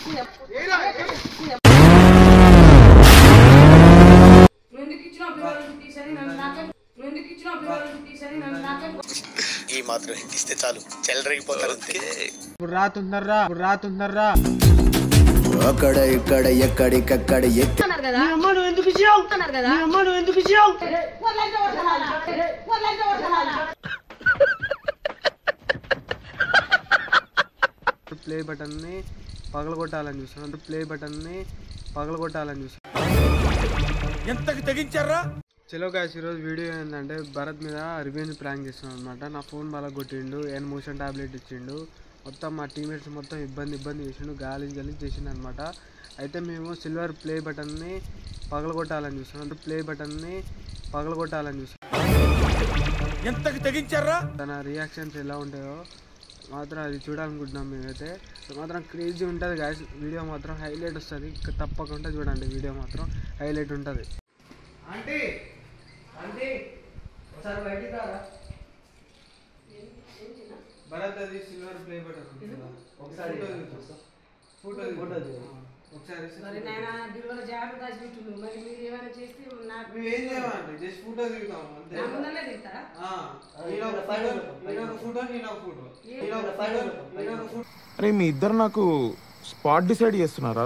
ఈ మాత్రం ఇస్తే చాలు చెలరేగిపోతారు. రాతుందర్రా అక్కడ ఇక్కడ ఎక్కడికక్కడ ప్లే బటన్ ని పగలగొట్టాలని చూస్తున్నాను. ఎంతకి తెగించారా? చలో గాయ్స్, ఈరోజు వీడియో ఏంటంటే భరత్ మీద రివెంజ్ ప్రాంక్ చేస్తున్నాను అనమాట. నా ఫోన్ బాగా కొట్టిండు, ఏన్ మోషన్ టాబ్లెట్ ఇచ్చిండు, మొత్తం మా టీమేట్స్ మొత్తం ఇబ్బంది చేసిండు, గలీజ్ చేసిండు అనమాట. అయితే మేము సిల్వర్ ప్లే బటన్ని పగలగొట్టాలని చూస్తున్నాం. ఎంతకి తెగించారా? తన రియాక్షన్స్ ఎలా ఉంటాయో మాత్రం అది చూడాలనుకుంటున్నాం మేమైతే. మాత్రం క్రేజీ ఉంటుంది గాయ్స్. వీడియో మాత్రం హైలైట్ వస్తుంది, తప్పకుండా చూడండి. వీడియో మాత్రం హైలైట్ ఉంటుంది. అంటే ఒకసారి బయటికి రారా భరత్, అది సిల్వర్ ప్లే బటన్ ఒకసారి ఫోటో ఒకసారి జస్ట్ ఫోటో దిగుతాం అంతే. అరే మీ ఇద్దరు నాకు స్పాట్ డిసైడ్ చేస్తున్నారా?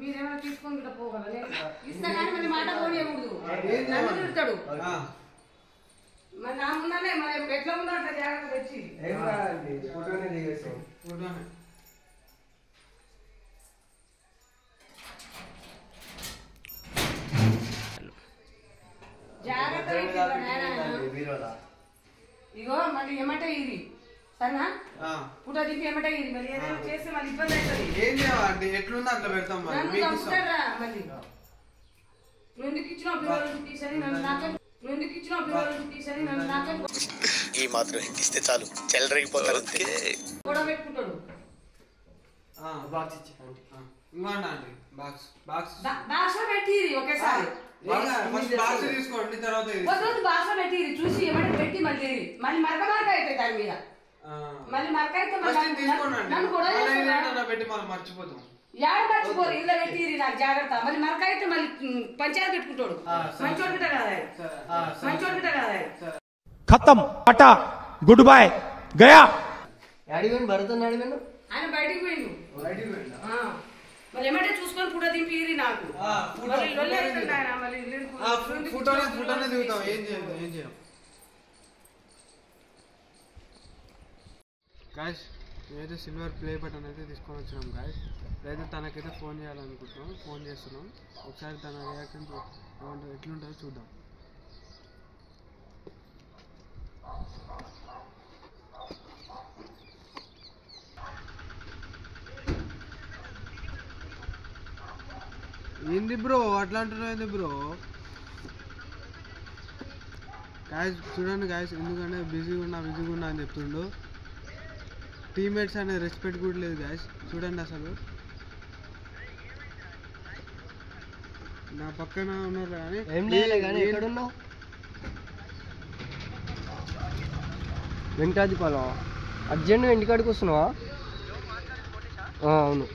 మీరేమైనా తీసుకొని కూడా పోగలరు. ఇస్తా కానీ మళ్ళీ మాట పోనీయకూడదు, నన్ను తిడతాడు. మరి నా ముందనే మరి ఎట్లా ఉందో అట్లా జాగ్రత్త తెచ్చి జాగ్రత్త. ఇగో మళ్ళీ ఏమంటే ఇది సరేనా? ఫోటో దింపి ఏమంటే ఇది మరి ఏదైనా చేస్తే మళ్ళీ ఇబ్బంది అవుతుంది. ఏం చేయాలి? ఎట్లుందో అట్లా పెడతాం. మళ్ళీ నువ్వు ఎందుకు ఇచ్చినావు పిల్లలు తీసని నన్ను నాకే ఈ మాత్రం ఇస్తే చాలు చెలరేగిపోతారు. గొడవ పెట్టుకుంటాడు. బాక్స్ లో పెట్టిరి ఒకేసారి, తీసుకోండి. తర్వాత బాక్స్ లో పెట్టిరి చూసి ఏమంటే పెట్టి మళ్ళీ మరక అవుతాయి దాని మీద. మళ్ళీ మరక అయితే నన్ను గొడవ పెట్టి మనం మర్చిపోతాం. యాడ మర్చిపోరు, ఇళ్ళ పెట్టిరి నాకు జాగ్రత్త. మళ్ళీ మరక అయితే మళ్ళీ పంచాయతీ పెట్టుకుంటాడు. మంచోడు బిడ్డ కాదా? ఖతం పటా గుడ్ బై గయా. ఆయన బయటికి పోయిండు. మరి ఏమంటే చూసుకొని ఫోటో దింపిరి నాకు. ఫోటోనే దిగుతాం. ఏం చేయం గాయ్స్. మేమైతే సిల్వర్ ప్లే బటన్ అయితే తీసుకొని వచ్చినాం గాయ్స్. అయితే తనకైతే ఫోన్ చేయాలనుకుంటున్నాం, ఫోన్ చేస్తున్నాం. ఒకసారి తన రియాక్షన్ ఎట్లుంటుందో చూద్దాం. ఏంది బ్రో అట్లా అంటున్నావు? ఏంది బ్రో? గాయ్స్ చూడండి గాయ్స్, ఎందుకంటే బిజీగా ఉన్నా అని చెప్తుండు. టీమ్మేట్స్ అనే రెస్పెక్ట్ కూడా లేదు గాయ్స్. చూడండి అసలు నా పక్కన ఉన్నారు కానీ వెంకటాదిపాలం అర్జెంట్ ఇంటికాడికి వస్తున్నావా? అవును,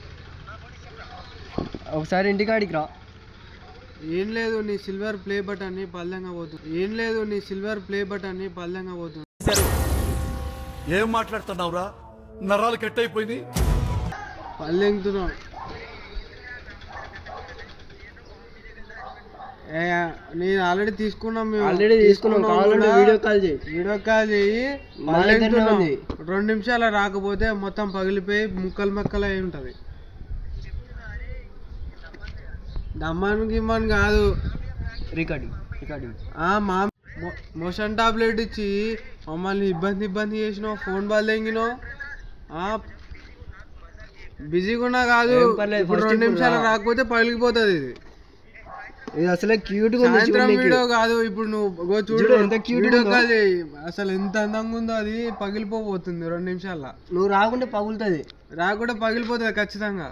ఒకసారి ఇంటికాడికి రా. ఏం లేదు, నీ సిల్వర్ ప్లే బటన్ని పల్లంగా పోతుంది. ఏం మాట్లాడుతున్నావురా? నరాలు కట్ అయిపోయింది. పల్లెంగుతున్నావు. నేను ఆల్రెడీ తీసుకున్నాం. వీడియో కాల్ చేయి. 2 నిమిషాలు రాకపోతే మొత్తం పగిలిపోయి ముక్కలు అయి ఉంటది. దమ్మన్ గిమ్మన్ కాదు, రికార్డింగ్. మా మోషన్ టాబ్లెట్ ఇచ్చి మమ్మల్ని ఇబ్బంది చేసినావు. ఫోన్ బాల్ తెంగినావు. బిజీగా ఉన్నా కాదు, 2 నిమిషాలు రాకపోతే పగిలిపోతుంది. ఇది అసలు క్యూట్ వీడియో కాదు. ఇప్పుడు నువ్వు చూడు, వీడియో కాల్ చేయి. అసలు ఎంత అందంగా ఉందో, అది పగిలిపోతుంది 2 నిమిషాల్లో. నువ్వు రాకుంటే పగిలిపోతుంది ఖచ్చితంగా.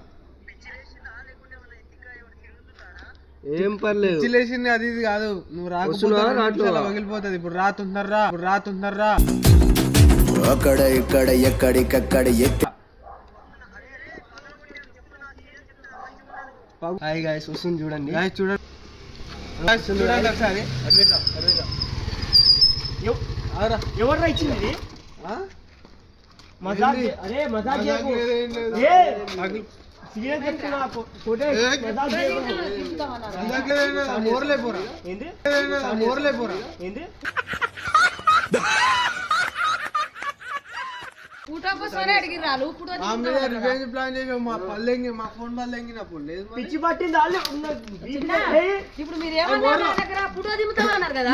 ఏం పర్లేదు చిల్లేసింది అది ఇది కాదు నువ్వు రాకపోతే పగిలిపోతుంది ఇప్పుడు రాతుందర్రా అక్కడ ఇక్కడ ఎక్కడికక్కడ హాయ్ గాయ్స్ వస్తుంది చూడండి చూడండి ఒకసారి ఎవరు ఇచ్చింది మోర్లే పోరా పూట కోసమనే అడిగి రాలు రివెంజ్ ప్లాన్ చేసావు మా ఫోన్ బల్లెంగినప్పుడు లేదు పిచ్చి పట్టింది ఇప్పుడు మీరు ఏమన్నారు దగ్గర పూట దింపుతామన్నారు కదా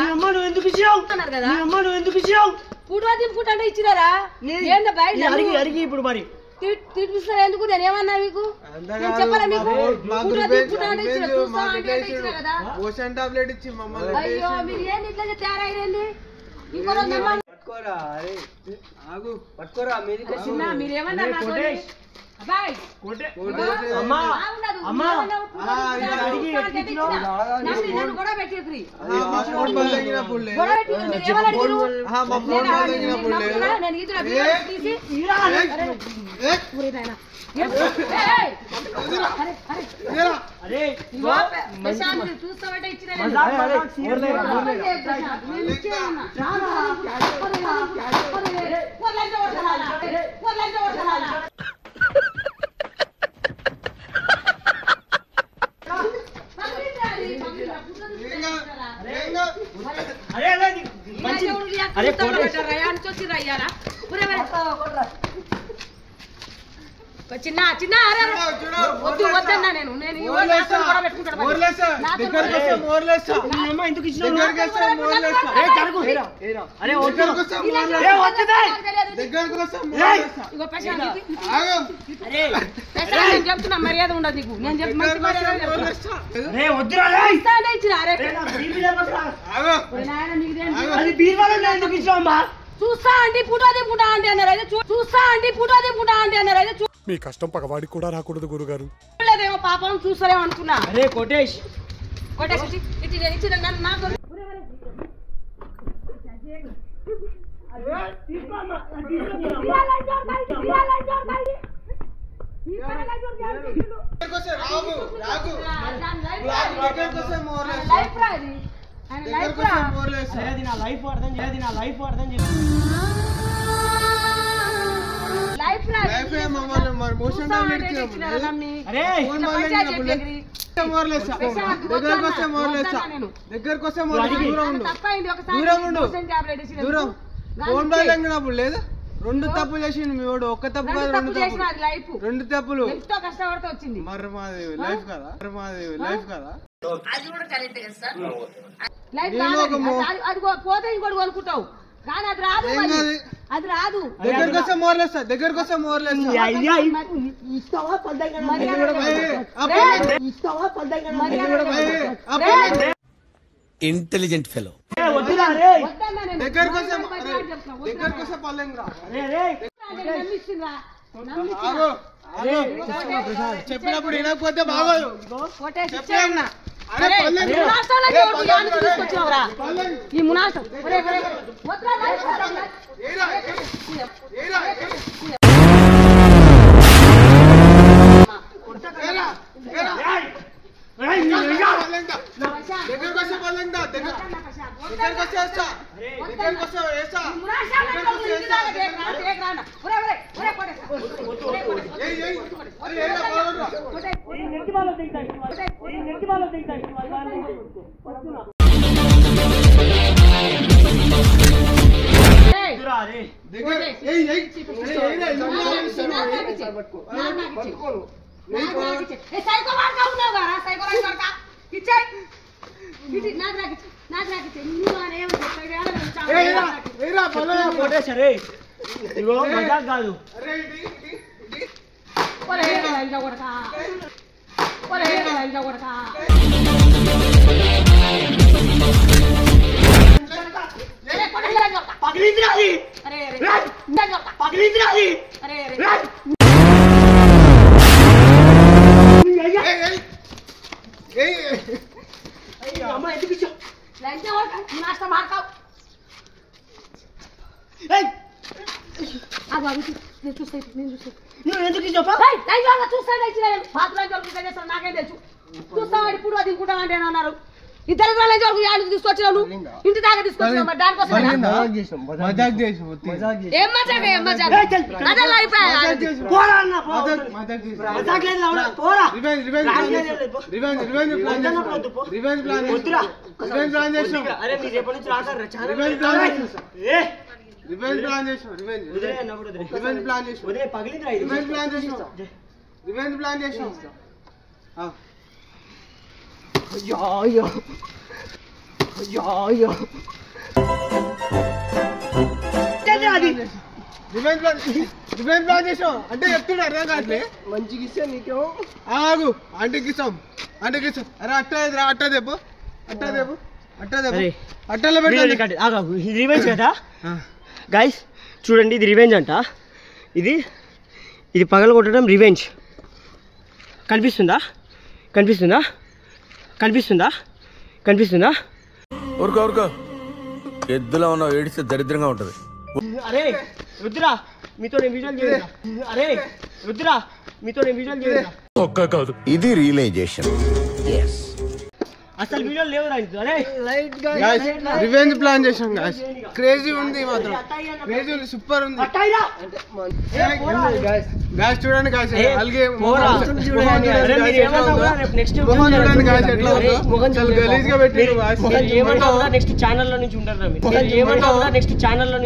ఎందుకు ఇచ్చావు పూట దింపుకుంటే ఇచ్చినారా ఏందా బయట అడిగి ఇప్పుడు మరి తినిపిస్తారు ఎందుకు నేను ఏమన్నా మీకు నేను చెప్పాలా మీకు పూట దింపుకుంటే ఇచ్చిన చూస్తా అంటే ఇచ్చినా కదా ఓషన్ టాబ్లెట్ ఇచ్చి మమ్మల్ని అయ్యో మీరు ఏంది ఇట్లా తయారైంది ఇంకో రోజు పట్టుకోరా అరే ఆగు పట్టుకోరా మీది చిన్న మీరేమన్నారు నాకు అబ్బాయి నన్ను గొడవ పెట్టేది మా ఫోన్ బల్లెంగినప్పుడు లేదు గొడవ పెట్టి మా ఫోన్ బల్లెంగినప్పుడు లేదు నేను ఇద్దరు తీసి చూస్తామంటే ఇచ్చిన చిన్న చిన్న వద్దు వద్దన్నా నేను ఎందుకు చెప్తున్నా మర్యాద ఉండదు నీకు నేను చూస్తా అంటే పుటా అంటే అన్నారు అయితే మీ కష్టం పగవాడికి కూడా రాకూడదు గురుగారు చూడలేదేమో పాపం చూస్తారేమో అనుకున్నా అరే కోటేష్ మోషన్ టాబ్లెట్ దగ్గరకు వస్తే దూరం ఫోన్ బల్లెంగినప్పుడు లేదు రెండు తప్పులు చేసిండు మీ వాడు ఒక్క తప్పు కాదు రెండు తప్పులు కష్టపడితే వచ్చింది మరి మాది లైఫ్ కదా అది పోతే ఇంకోటి కొనుక్కుంటావు కానీ అది రాదు దగ్గరకు వస్తే మోర్లేస్తా ఇంటెలిజెంట్ ఫెలో దగ్గరకు వస్తే పల్లెంగా చెప్పినప్పుడు వినకపోతే బాగోదు ఈ మునాసం కాదు అమ్మ ఎందుకు ఇచ్చావు లంచ వాడు నాస్తా మాడతావు ఏయ్ ఆ బాబు నేను చూస్తాను నువ్వు ఎందుకు ఇచ్చావు లంచ చూస్తాను పాత్ర లంచ నాకేం తెలుసు చూస్తావాడు ఇప్పుడు అది ఇంకుంటా అంటే అన్నారు ఇద్దరు లంచ వరకు యాళ్ళు తీసుకొచ్చినావు ఇంటి దాకా తీసుకొచ్చినావు మరి దానికోసం మజాక్ చేసి ఏం మజాక్ ఏం మజాక్ అదలా అయిపోయాయి పోరా అన్న మజాక్ చేసి మజాక్ లేదు లౌడా పోరా రివెంజ్ ప్లాన్ చేసాం అరే మీరు ఎప్పటి నుంచి రాసారా చాలా రివెంజ్ ప్లాన్ చేసాం ఏ రివెంజ్ ప్లాన్ చేసాం వదిలే అన్న కూడా వదిలే రివెంజ్ ప్లాన్ చేసాం వదిలే పగిలిందిరా ఇది రివెంజ్ ప్లాన్ చేసాం అయ్యో అయ్యో అయ్యో అది రివెంజ్ ప్లాన్ చేసాం అంటే చెప్తున్నా అర్థం కావట్లే మంచిగా ఇస్తే నీకేమో ఆగు ఆంటీకి ఇస్తాం అరే అట్టా తెప్పు అట్టలో పెట్టండి ఇది రివెంజ్ కదా గైస్ చూడండి ఇది రివెంజ్ అంట ఇది పగల కొట్టడం రివెంజ్ కనిపిస్తుందా ఊరుకో ఎద్దులో ఉన్నావు ఏడిస్తే దరిద్రంగా ఉంటది అరే రుద్రా మీతో నేను విజువల్ చేయను ఇది రియలైజేషన్ అసలు వీడియో లేవు అరే లైట్ రివెంజ్ ప్లాన్ చేసాం గాయ్స్ క్రేజీ ఉంది మాత్రం క్రేజీ సూపర్ ఉంది గాయ్స్ చూడండి గాయ్స్ అలాగే చూడండి గాయ్స్ ఎట్లా ఉందో గలీజ్ గా పెట్టారు నెక్స్ట్ ఛానల్లో నుంచి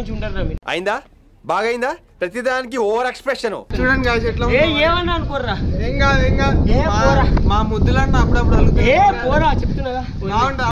ఉంటారు అయిందా బాగైందా ప్రతిదానికి ఓవర్ ఎక్స్ప్రెషన్ చూడండి గాయ్స్ ఎట్లా ఏమన్నా అనుకోర్రా ఏం కాదు మా ముద్దులన్న అప్పుడప్పుడు పోరా చెప్తున్నా